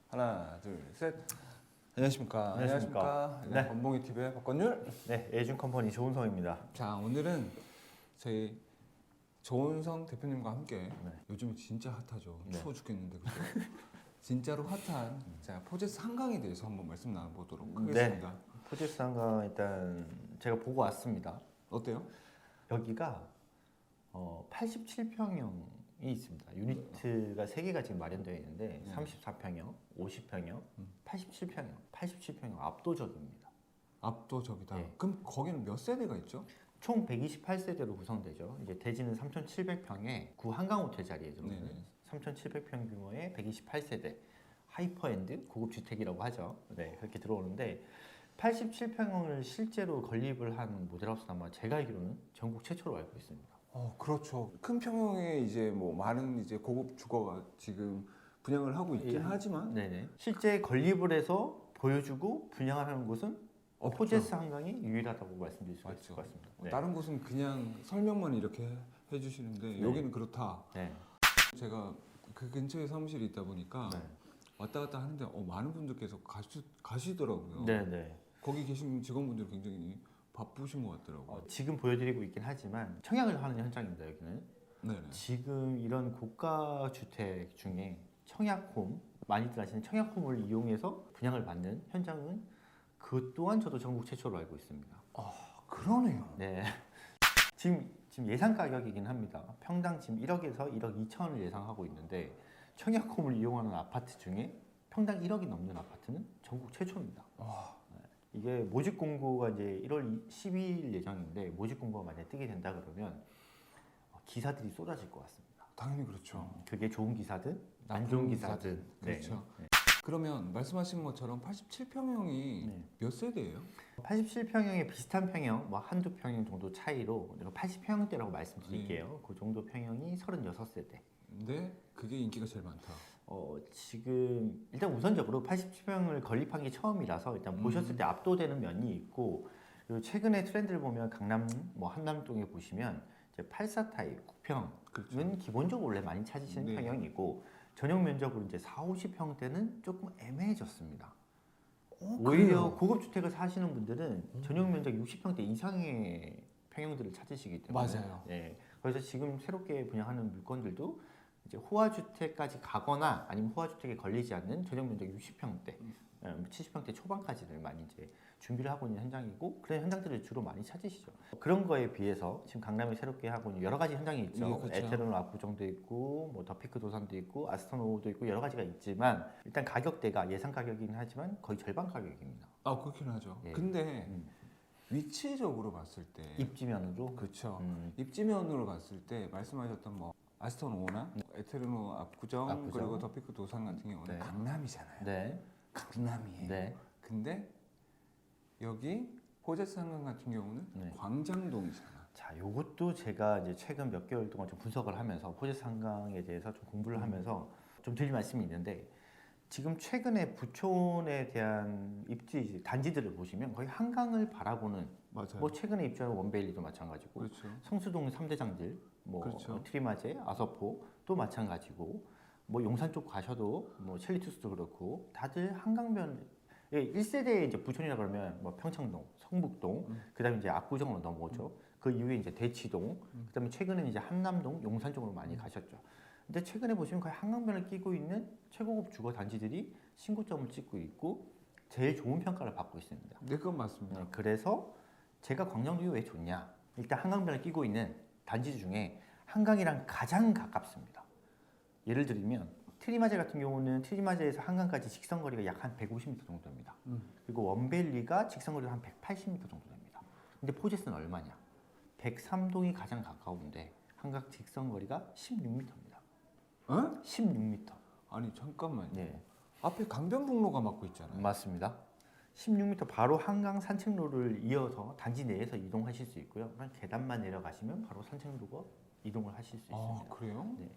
하나, 둘, 셋. 안녕하십니까. 안녕하십니까. 네. 건봉이 TV의 박건율. 네, 에이준컴퍼니 조은성입니다. 자, 오늘은 저희 조은성 대표님과 함께 요즘 진짜 핫하죠. 네. 추워 죽겠는데 그죠? 진짜로 핫한 자 포제스 한강에 대해서 한번 말씀 나눠보도록 하겠습니다. 포제스 한강 일단 제가 보고 왔습니다. 어때요? 여기가 87평형이 있습니다. 유니트가 3개가 지금 마련되어 있는데 34평형, 50평형, 87평형, 87평형 압도적입니다. 압도적이다. 네. 그럼 거기는 몇 세대가 있죠? 총 128세대로 구성되죠. 이제 대지는 3,700평에 구 한강 호텔 자리에 들어오는 네네. 3,700평 규모의 128세대 하이퍼엔드 고급 주택이라고 하죠. 네, 그렇게 들어오는데 87평을 실제로 건립을 한 모델하우스는 아마 제가 알기로는 전국 최초로 알고 있습니다. 그렇죠. 큰 평형에 이제 뭐 많은 이제 고급 주거가 지금 분양을 하고 있긴 하지만 네네. 실제 건립을 해서 보여주고 분양을 하는 곳은 없죠. 포제스 한강이 유일하다고 말씀드릴 수 있을 맞죠. 것 같습니다. 네. 다른 곳은 그냥 설명만 이렇게 해주시는데 네. 여기는 그렇다. 네. 제가 그 근처에 사무실이 있다 보니까 네. 왔다 갔다 하는데 많은 분들께서 가시더라고요. 네네. 거기 계신 직원분들 굉장히 바쁘신 것 같더라고요. 지금 보여드리고 있긴 하지만 청약을 하는 현장입니다. 여기는 네네. 지금 이런 고가 주택 중에 청약홈 많이들 아시는 청약홈을 이용해서 분양을 받는 현장은 그 또한 저도 전국 최초로 알고 있습니다. 그러네요. 네. 지금 예상 가격이긴 합니다. 평당 지금 1억에서 1억 2천을 예상하고 있는데 청약홈을 이용하는 아파트 중에 평당 1억이 넘는 아파트는 전국 최초입니다. 네. 이게 모집 공고가 이제 1월 12일 예정인데 모집 공고가 만약에 뜨게 된다 그러면 기사들이 쏟아질 것 같습니다. 당연히 그렇죠. 그게 좋은 기사든 안 좋은 기사든. 그렇죠. 네. 그러면 말씀하신 것처럼 87평형이 네. 몇 세대예요? 87평형의 비슷한 평형, 뭐 한두 평형 정도 차이로 80평형대라고 말씀드릴게요. 그 정도 평형이 36세대. 근데 그게 인기가 제일 많다. 지금 일단 우선적으로 87평을 건립한 게 처음이라서 일단 보셨을 때 압도되는 면이 있고, 그리고 최근에 트렌드를 보면 강남 뭐 한남동에 보시면 이제 84 타입 9평은 그렇죠. 기본적으로 원래 많이 찾으시는 네. 평형이고 전용 면적으로 이제 4, 50평대는 조금 애매해졌습니다. 오히려 그래요? 고급 주택을 사시는 분들은 전용 면적 60평대 이상의 평형들을 찾으시기 때문에 맞아요. 예. 그래서 지금 새롭게 분양하는 물건들도 이제 호화 주택까지 가거나 아니면 호화 주택에 걸리지 않는 전용 면적 60평대, 70평대 초반까지를 많이 이제 준비를 하고 있는 현장이고 그런 현장들을 주로 많이 찾으시죠. 그런 거에 비해서 지금 강남에 새롭게 하고 있는 여러 가지 현장이 있죠. 예, 그렇죠. 에테르노 압구정도 있고 뭐 더피크 도산도 있고 아스터노도 있고 여러 가지가 있지만 일단 가격대가 예상 가격이긴 하지만 거의 절반 가격입니다. 그렇긴 하죠. 예. 근데 위치적으로 봤을 때 입지면으로 그렇죠. 음. 입지면으로 봤을 때 말씀하셨던 뭐 아스톤 오나 에테르노 압구정 그리고 더피크 도산 같은 경우는 네. 강남이잖아요. 네. 강남이에요. 네. 근데 여기 포제스 한강 같은 경우는 네. 광장동이잖아. 자, 요것도 제가 이제 최근 몇 개월 동안 좀 분석을 하면서 포제스 한강에 대해서 좀 공부를 하면서 좀 드릴 말씀이 있는데 지금 최근에 부촌에 대한 입지 단지들을 보시면 거의 한강을 바라보는 맞아요. 뭐 최근에 입주한 원베일리도 마찬가지고 그렇죠. 성수동 3대장들 뭐 그렇죠. 트리마제, 아서포도 마찬가지고 뭐 용산 쪽 가셔도 뭐 첼리투스도 그렇고 다들 한강변 1세대 이제 부촌이라 그러면 뭐 평창동, 성북동, 그다음에 이제 압구정으로 넘어오죠. 그 이후에 이제 대치동, 그다음에 최근에 이제 한남동, 용산 쪽으로 많이 가셨죠. 근데 최근에 보시면 거의 한강변을 끼고 있는 최고급 주거 단지들이 신고점을 찍고 있고 제일 좋은 평가를 받고 있습니다. 네, 그건 맞습니다. 그래서 제가 광장동이 왜 좋냐? 일단 한강변을 끼고 있는 단지 중에 한강이랑 가장 가깝습니다. 예를 들면 트리마제 같은 경우는 트리마제에서 한강까지 직선거리가 약 한 150m 정도 됩니다. 그리고 원벨리가 직선거리가 한 180m 정도 됩니다. 근데 포제스는 얼마냐? 103동이 가장 가까운데 한강 직선거리가 16m입니다. 어? 16m. 아니 잠깐만요. 네, 앞에 강변북로가 막고 있잖아요. 맞습니다. 16m 바로 한강 산책로를 이어서 단지 내에서 이동하실 수 있고요. 그냥 계단만 내려가시면 바로 산책로가 이동을 하실 수 있습니다. 그래요? 네.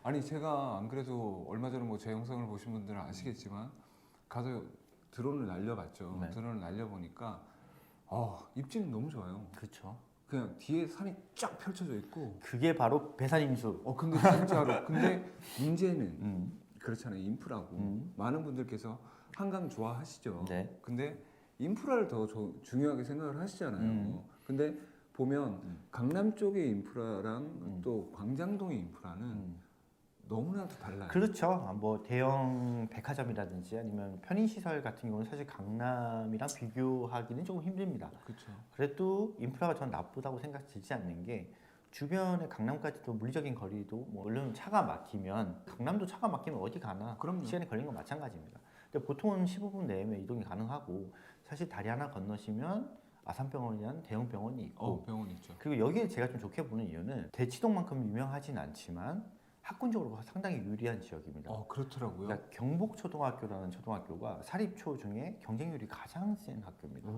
아니 제가 안 그래도 얼마 전에 뭐 제 영상을 보신 분들은 아시겠지만 가서 드론을 날려봤죠. 네. 드론을 날려보니까 입지는 너무 좋아요. 그렇죠. 그냥 뒤에 산이 쫙 펼쳐져 있고 그게 바로 배산임수. 근데 진짜로 근데 문제는 그렇잖아요. 인프라고 많은 분들께서 한강 좋아하시죠. 네. 근데 인프라를 더 중요하게 생각을 하시잖아요. 근데 보면 강남 쪽의 인프라랑 또 광장동의 인프라는 너무나도 달라요. 그렇죠. 뭐 대형 백화점이라든지 아니면 편의시설 같은 경우는 사실 강남이랑 비교하기는 조금 힘듭니다. 그렇죠. 그래도 인프라가 전 나쁘다고 생각 들지 않는 게 주변에 강남까지도 물리적인 거리도 뭐 물론 차가 막히면 강남도 차가 막히면 어디 가나 그럼요. 시간이 걸리는 건 마찬가지입니다. 근데 보통은 15분 내면 이동이 가능하고 사실 다리 하나 건너시면 아산병원이라는 대형 병원이 있고 병원 있죠. 그리고 여기에 제가 좀 좋게 보는 이유는 대치동만큼 유명하진 않지만 학군적으로 상당히 유리한 지역입니다. 그렇더라고요. 그러니까 경복초등학교라는 초등학교가 사립초 중에 경쟁률이 가장 센 학교입니다.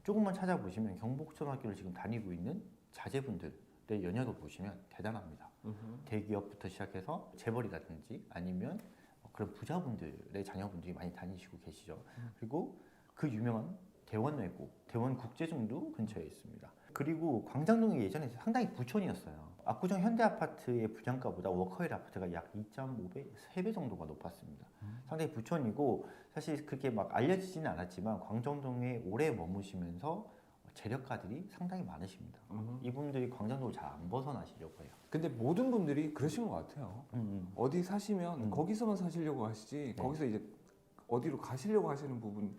조금만 찾아보시면 경복초등학교를 지금 다니고 있는 자제분들의 연약을 보시면 대단합니다. 대기업부터 시작해서 재벌이라든지 아니면 그런 부자분들의 자녀분들이 많이 다니시고 계시죠. 그리고 그 유명한 대원외고, 대원국제중도 근처에 있습니다. 그리고 광장동이 예전에 상당히 부촌이었어요. 압구정 현대아파트의 분양가보다 워커힐 아파트가 약 2.5배, 3배 정도가 높았습니다. 상당히 부촌이고 사실 그렇게 막 알려지지는 않았지만 광장동에 오래 머무시면서 재력가들이 상당히 많으십니다. 이분들이 광장동을 잘 안 벗어나시려고 해요. 근데 모든 분들이 그러신 것 같아요. 어디 사시면 거기서만 사시려고 하시지 거기서 이제 어디로 가시려고 하시는 부분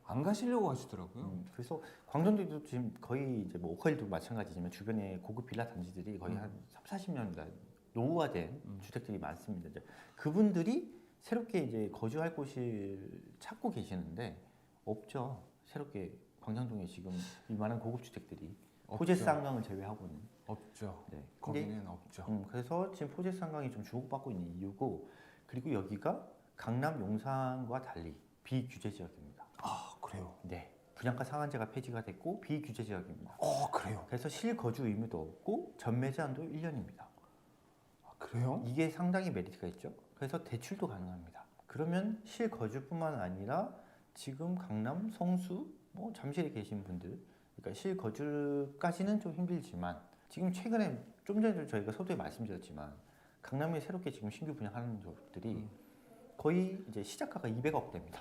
안 가시려고 하시더라고요. 그래서 광장도도 지금 거의 이제 뭐 오카일도 마찬가지지만 주변에 고급 빌라 단지들이 거의 한 30, 40년 노후화된 주택들이 많습니다. 이제 그분들이 새롭게 이제 거주할 곳을 찾고 계시는데 없죠. 새롭게 광장동에 지금 이만한 고급 주택들이 포제스 한강을 제외하고는 없죠. 네. 거기는 없죠. 그래서 지금 포제스 한강이 좀 주목받고 있는 이유고 그리고 여기가 강남 용산과 달리 비규제 지역입니다. 그래요. 네. 분양가 상한제가 폐지가 됐고 비규제 지역입니다. 그래요. 그래서 실거주 의무도 없고 전매 제한도 1년입니다. 그래요? 이게 상당히 메리트가 있죠. 그래서 대출도 가능합니다. 그러면 실거주뿐만 아니라 지금 강남, 성수, 뭐 잠실에 계신 분들, 그러니까 실거주까지는 좀 힘들지만 지금 최근에 좀 전에 저희가 서두에 말씀드렸지만 강남에 새롭게 지금 신규 분양하는 곳들이 거의 이제 시작가가 200억대입니다.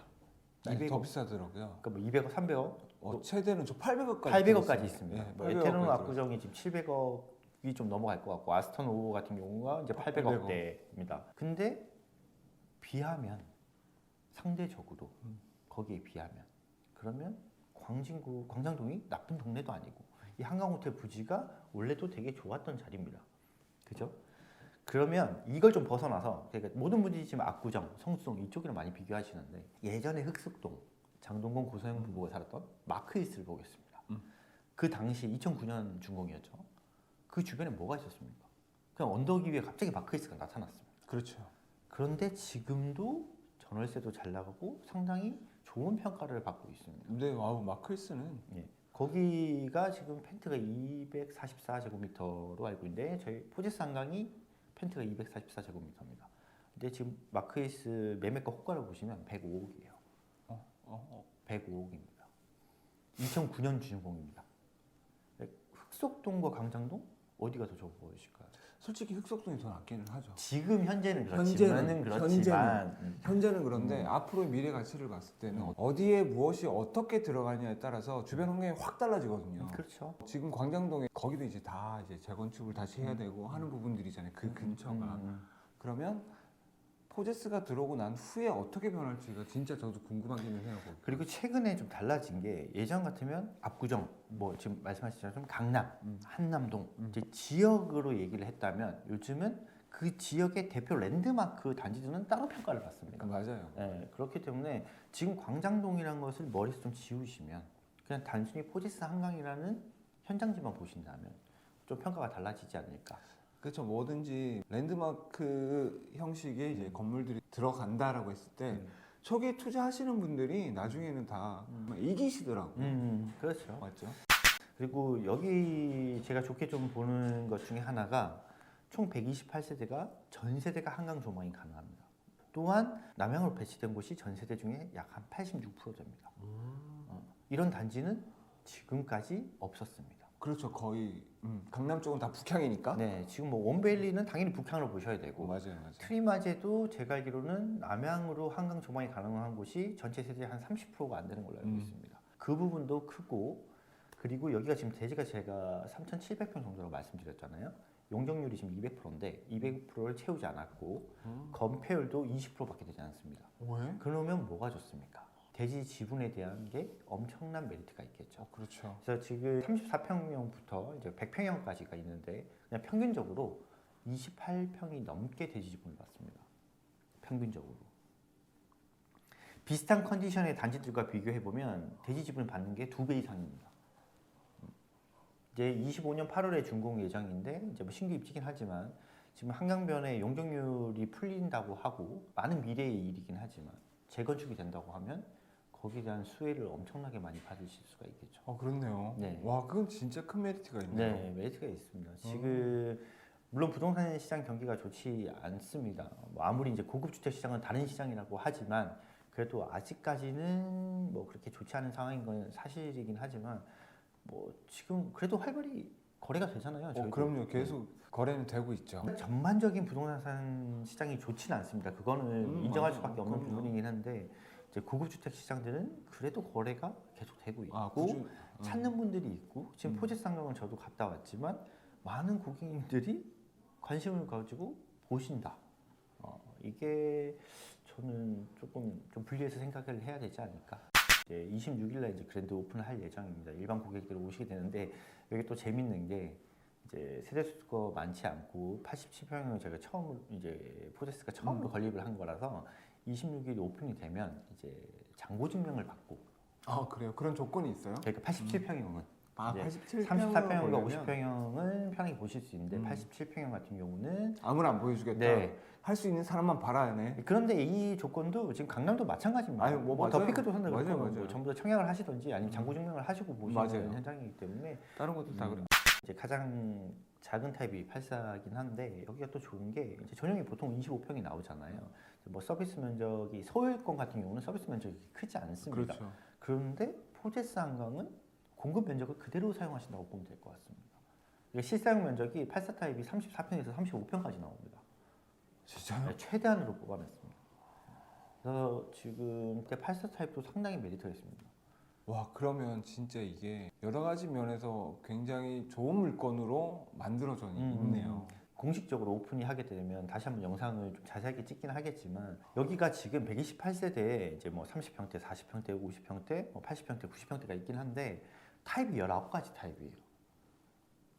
더 비싸더라고요. 그러니까 뭐 200억, 300억, 최대는 저 800억까지 800억까지 있습니다. 네, 뭐 800억 에테르노 까지 압구정이 지금 700억이 좀 넘어갈 것 같고 아스턴 오버 같은 경우가 이제 800억대입니다. 근데 비하면 상대적으로 거기에 비하면 그러면 광장동이 나쁜 동네도 아니고 이 한강호텔 부지가 원래도 되게 좋았던 자리입니다. 그죠? 그러면 이걸 좀 벗어나서 그러니까 모든 분들이 지금 압구정, 성수동 이쪽이랑 많이 비교하시는데 예전에 흑석동, 장동건 고소영 부부가 살았던 마크힐스를 보겠습니다. 그 당시 2009년 준공이었죠. 그 주변에 뭐가 있었습니까? 그냥 언덕 위에 갑자기 마크힐스가 나타났습니다. 그렇죠. 그런데 지금도 전월세도 잘 나가고 상당히 좋은 평가를 받고 있습니다. 근데 마클스는 예. 거기가 지금 펜트가 244제곱미터로 알고 있는데 저희 포제스 한강이 펜트가 244제곱미터입니다. 근데 지금 마크힐스 매매가 호가를 보시면 105억이에요. 105억입니다. 2009년 준공입니다. 흑석동과 광장동 어디가 더 좋아 보이실까요? 솔직히 흑석동이 더 낫기는 하죠. 지금 현재는 현재는 그렇지만 현재는 그런데 앞으로의 미래 가치를 봤을 때는 어디에 무엇이 어떻게 들어가냐에 따라서 주변 환경이 확 달라지거든요. 그렇죠. 지금 광장동에 거기도 이제 다 이제 재건축을 다시 해야 되고 하는 부분들이잖아요. 그 근처가. 그러면 포제스가 들어오고 난 후에 어떻게 변할지가 진짜 저도 궁금하기는 해요. 거기. 그리고 최근에 좀 달라진 게 예전 같으면 압구정, 뭐 지금 말씀하신 것처럼 강남, 한남동 이제 지역으로 얘기를 했다면 요즘은 그 지역의 대표 랜드마크 단지들은 따로 평가를 받습니다. 맞아요. 네, 그렇기 때문에 지금 광장동이라는 것을 머릿속 좀 지우시면 그냥 단순히 포제스 한강이라는 현장지만 보신다면 좀 평가가 달라지지 않을까. 그렇죠. 뭐든지 랜드마크 형식의 이제 건물들이 들어간다라고 했을 때 초기에 투자하시는 분들이 나중에는 다 이기시더라고요. 그렇죠. 맞죠? 그리고 여기 제가 좋게 좀 보는 것 중에 하나가 총 128세대가 전 세대가 한강 조망이 가능합니다. 또한 남향으로 배치된 곳이 전 세대 중에 약 한 86% 됩니다. 이런 단지는 지금까지 없었습니다. 그렇죠. 거의 강남 쪽은 다 북향이니까. 네, 지금 뭐 원베일리는 당연히 북향으로 보셔야 되고 맞아요, 맞아요. 트리마제도 제가 알기로는 남향으로 한강 조망이 가능한 곳이 전체 세대의 한 30%가 안 되는 걸로 알고 있습니다. 그 부분도 크고 그리고 여기가 지금 대지가 제가 3,700평 정도라고 말씀드렸잖아요. 용적률이 지금 200%인데 200%를 채우지 않았고 건폐율도 20%밖에 되지 않습니다. 왜? 그러면 뭐가 좋습니까? 대지 지분에 대한 게 엄청난 메리트가 있겠죠. 그렇죠. 그래서 지금 34평형부터 이제 100평형까지가 있는데 그냥 평균적으로 28평이 넘게 대지 지분을 받습니다. 평균적으로. 비슷한 컨디션의 단지들과 비교해 보면 대지 지분을 받는 게 2배 이상입니다. 이제 25년 8월에 준공 예정인데 이제 뭐 신규 입지긴 하지만 지금 한강변에 용적률이 풀린다고 하고 많은 미래의 일이긴 하지만 재건축이 된다고 하면 거기에 대한 수혜를 엄청나게 많이 받으실 수가 있겠죠. 그렇네요. 네. 와, 그건 진짜 큰 메리트가 있네요. 네, 메리트가 있습니다. 지금 물론 부동산 시장 경기가 좋지 않습니다. 뭐 아무리 이제 고급 주택 시장은 다른 시장이라고 하지만 그래도 아직까지는 뭐 그렇게 좋지 않은 상황인 건 사실이긴 하지만 뭐 지금 그래도 활발히 거래가 되잖아요. 저희도. 그럼요. 계속 거래는 되고 있죠. 전반적인 부동산 시장이 좋지는 않습니다. 그거는 인정할 맞아요. 수밖에 없는 그럼요. 부분이긴 한데 이제 고급 주택 시장들은 그래도 거래가 계속 되고 있고 꾸준히. 찾는 분들이 있고 지금 포제스 상경은 저도 갔다 왔지만 많은 고객님들이 관심을 가지고 보신다. 이게 저는 조금 좀 분리해서 생각을 해야 되지 않을까. 이제 26일날 이제 그랜드 오픈을 할 예정입니다. 일반 고객들이 오시게 되는데 여기 또 재밌는 게 이제 세대 수가 많지 않고 87평을 제가 처음 이제 포제스가 처음으로 건립을 한 거라서 26일이 오픈이 되면 이제 장고 증명을 받고 그래요? 그런 조건이 있어요? 그러니까 87평형은 이제 87평 34평형과 50평형은 편하게 보실 수 있는데 87평형 같은 경우는 아무나 안 보여주겠다. 네. 할 수 있는 사람만 봐라 하네. 그런데 이 조건도 지금 강남도 마찬가지입니다. 아니, 뭐 더 맞아요. 피크도 선들 맞아요, 그렇고 맞아요. 뭐 전부 다 청약을 하시든지 아니면 장고 증명을 하시고 보시는 맞아요. 현장이기 때문에 다른 것도 다 그래. 이제 가장 작은 타입이 84긴 한데 여기가 또 좋은 게 이제 전용이 보통 25평이 나오잖아요. 뭐 서비스 면적이 서울권 같은 경우는 서비스 면적이 크지 않습니다. 그렇죠. 그런데 포제스 한강은 공급 면적을 그대로 사용하신다고 보면 될 것 같습니다. 이게 실사용 면적이 84 타입이 34평에서 35평까지 나옵니다. 진짜요? 네, 최대한으로 뽑아냈습니다. 그래서 지금 84 타입도 상당히 메리트가 있습니다. 와, 그러면 진짜 이게 여러 가지 면에서 굉장히 좋은 물건으로 만들어져 있네요. 공식적으로 오픈이 하게 되면 다시 한번 영상을 좀 자세하게 찍긴 하겠지만 여기가 지금 128세대에 이제 뭐 30평대, 40평대, 50평대, 뭐 80평대, 90평대가 있긴 한데 타입이 19가지 타입이에요.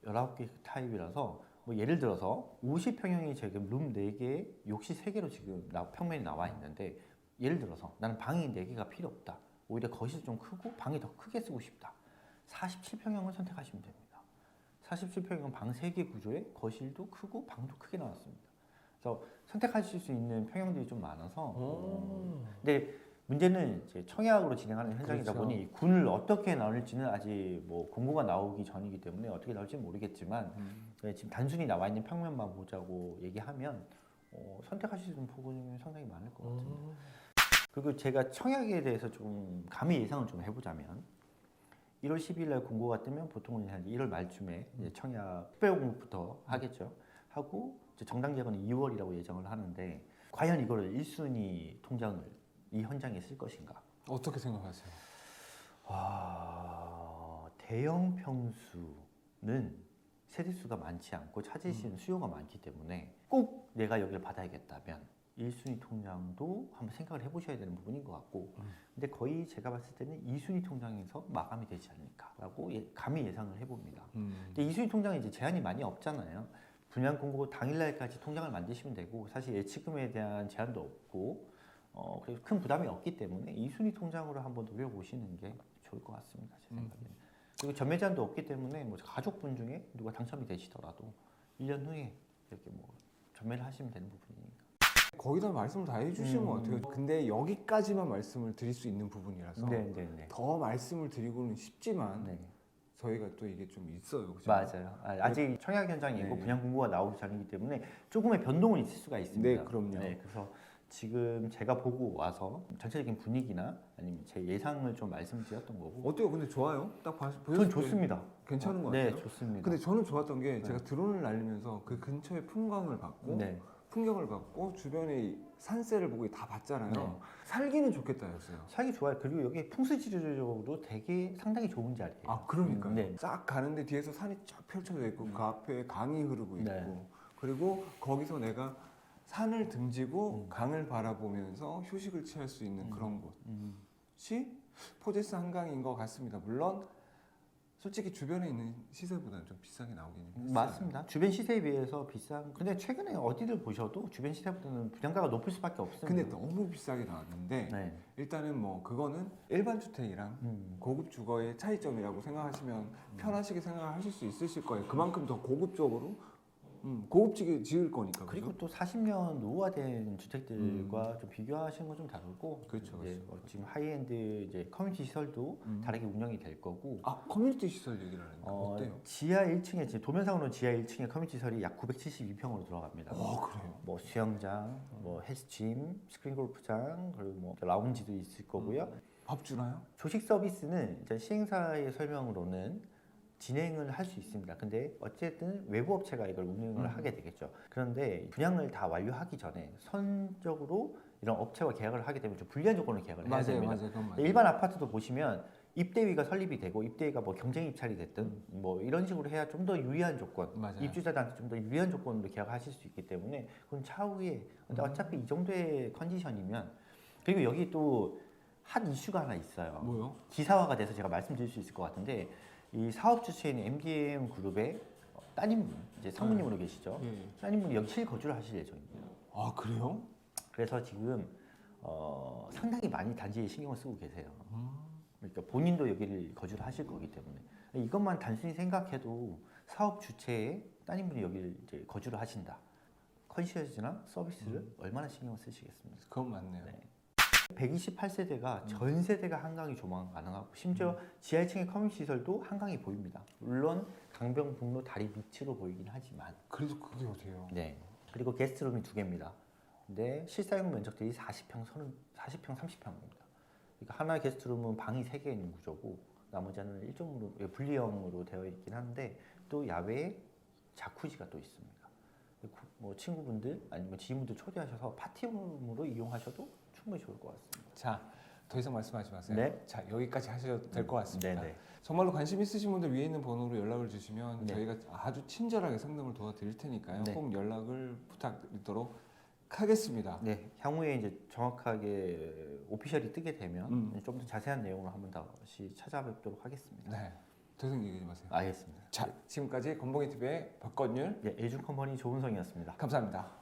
19개 타입이라서 뭐 예를 들어서 50평형이 지금 룸 4개, 욕실 3개로 지금 평면이 나와 있는데 예를 들어서 나는 방이 4개가 필요 없다. 오히려 거실이 좀 크고 방이 더 크게 쓰고 싶다. 47평형을 선택하시면 됩니다. 47평형은 방 3개 구조에 거실도 크고 방도 크게 나왔습니다. 그래서 선택하실 수 있는 평형들이 좀 많아서 근데 문제는 이제 청약으로 진행하는 현장이다 그렇죠. 보니 군을 어떻게 나눌지는 아직 뭐 공고가 나오기 전이기 때문에 어떻게 나올지 모르겠지만 네, 지금 단순히 나와 있는 평면만 보자고 얘기하면 선택하실 수 있는 부분이 상당히 많을 것 같습니다. 그리고 제가 청약에 대해서 좀 감히 예상을 좀 해보자면 1월 10일 날 공고가 뜨면 보통은 한 1월 말쯤에 이제 청약 특별 공고부터 하겠죠. 하고 이제 정당 개건은 2월이라고 예정을 하는데 과연 이거를 1순위 통장을 이 현장에 쓸 것인가? 어떻게 생각하세요? 대형 평수는 세대수가 많지 않고 찾을 수 있는 수요가 많기 때문에 꼭 내가 여기를 받아야겠다면 1순위 통장도 한번 생각을 해보셔야 되는 부분인 것 같고 근데 거의 제가 봤을 때는 2순위 통장에서 마감이 되지 않을까라고 감히 예상을 해봅니다. 근데 2순위 통장은 이제 제한이 많이 없잖아요. 분양 공고 당일날까지 통장을 만드시면 되고 사실 예치금에 대한 제한도 없고 그래서 큰 부담이 없기 때문에 2순위 통장으로 한번 노려보시는 게 좋을 것 같습니다. 제 생각에는. 그리고 전매 제한도 없기 때문에 뭐 가족분 중에 누가 당첨이 되시더라도 1년 후에 이렇게 뭐 전매를 하시면 되는 부분이니까. 거기다 말씀을 다 해주신 것 같아요. 근데 여기까지만 말씀을 드릴 수 있는 부분이라서 네네네. 더 말씀을 드리고는 싶지만 네. 저희가 또 이게 좀 있어요. 그죠? 맞아요. 아직 청약 현장이고 네. 분양 공고가 나오기 전이기 때문에 조금의 변동은 있을 수가 있습니다. 네, 그럼요. 네, 그래서 지금 제가 보고 와서 전체적인 분위기나 아니면 제 예상을 좀 말씀드렸던 거고. 어때요? 근데 좋아요? 딱 보셨을 전 때 좋습니다. 괜찮은 것 네, 같아요. 좋습니다. 근데 저는 좋았던 게 제가 드론을 날리면서 그 근처의 풍광을 봤고 네. 풍경을 봤고 주변의 산세를 보고 다 봤잖아요. 네. 살기는 좋겠다였어요. 살기 좋아요. 그리고 여기 풍수지리적으로 되게 상당히 좋은 자리예요. 아 그러니까요. 네. 싹 가는데 뒤에서 산이 쫙 펼쳐져 있고 그 앞에 강이 흐르고 있고 네. 그리고 거기서 내가 산을 등지고 강을 바라보면서 휴식을 취할 수 있는 그런 곳이 포제스 한강인 것 같습니다. 물론 솔직히 주변에 있는 시세보다는 좀 비싸게 나오긴 했어요. 맞습니다. 주변 시세에 비해서 비싼. 근데 최근에 어디를 보셔도 주변 시세보다는 분양가가 높을 수밖에 없습니다. 근데 너무 비싸게 나왔는데 네. 일단은 뭐 그거는 일반 주택이랑 고급 주거의 차이점이라고 생각하시면 편하시게 생각하실 수 있으실 거예요. 그만큼 더 고급적으로 고급지게 지을 거니까. 그리고 또 40년 노후화된 주택들과 좀 비교하시는 건 좀 다르고. 그렇죠, 이제 그렇죠. 지금 하이엔드 이제 커뮤니티 시설도 다르게 운영이 될 거고. 아 커뮤니티 시설 얘기를 하니까 어때요? 지하 1층에 지금 도면상으로는 지하 1층에 커뮤니티 시설이 약 972평으로 들어갑니다. 그래요? 뭐 수영장, 뭐 헬스짐, 스크린 골프장, 그리고 뭐 라운지도 있을 거고요. 밥 주나요? 조식 서비스는 일단 시행사의 설명으로는 진행을 할 수 있습니다. 근데 어쨌든 외부 업체가 이걸 운영을 하게 되겠죠. 그런데 분양을 다 완료하기 전에 선적으로 이런 업체와 계약을 하게 되면 좀 불리한 조건으로 계약을 해야 됩니다. 그건 맞아요. 일반 아파트도 보시면 입대위가 설립이 되고 입대위가 뭐 경쟁 입찰이 됐든 뭐 이런 식으로 해야 좀 더 유리한 조건, 맞아요. 입주자들한테 좀 더 유리한 조건으로 계약하실 수 있기 때문에 그건 차후에. 근데 어차피 이 정도의 컨디션이면. 그리고 여기 또 핫 이슈가 하나 있어요. 뭐요? 기사화가 돼서 제가 말씀드릴 수 있을 것 같은데, 이 사업 주체인 MDM 그룹의 따님분, 이제 상무님으로 계시죠. 예. 따님분이 여기 실거주를 하실 예정입니다. 아 그래요? 그래서 지금 상당히 많이 단지에 신경을 쓰고 계세요. 그러니까 본인도 여기를 거주를 하실 거기 때문에 이것만 단순히 생각해도 사업 주체의 따님분이 여기를 이제 거주를 하신다. 컨시어지나 서비스를 얼마나 신경을 쓰시겠습니까? 그건 맞네요. 네. 128세대가 전 세대가 한강이 조망 가능하고 심지어 지하 1층의 커뮤니티 시설도 한강이 보입니다. 물론 강변북로 다리 밑으로 보이긴 하지만. 그래도 그게 어때요? 네. 그리고 게스트룸이 2개입니다. 근데 실사용 면적들이 40평, 30평입니다. 그러니까 하나의 게스트룸은 방이 3개 있는 구조고 나머지는 일종으로 분리형으로 되어 있긴 한데 또 야외에 자쿠지가 또 있습니다. 뭐 친구분들 아니면 지인분들 초대하셔서 파티룸으로 이용하셔도 충분히 좋을 것 같습니다. 자, 더 이상 말씀하지 마세요. 네. 자, 여기까지 하셔도 될 것 같습니다. 네네. 정말로 관심 있으신 분들 위에 있는 번호로 연락을 주시면 네. 저희가 아주 친절하게 상담을 도와드릴 테니까요. 네. 꼭 연락을 부탁드리도록 하겠습니다. 네, 향후에 이제 정확하게 오피셜이 뜨게 되면 좀 더 자세한 내용을 한번 다시 찾아뵙도록 하겠습니다. 네, 더 이상 얘기하지 마세요. 알겠습니다. 자, 지금까지 건봉이 TV의 박건율 네, 에듀컴퍼니 조은성이었습니다. 감사합니다.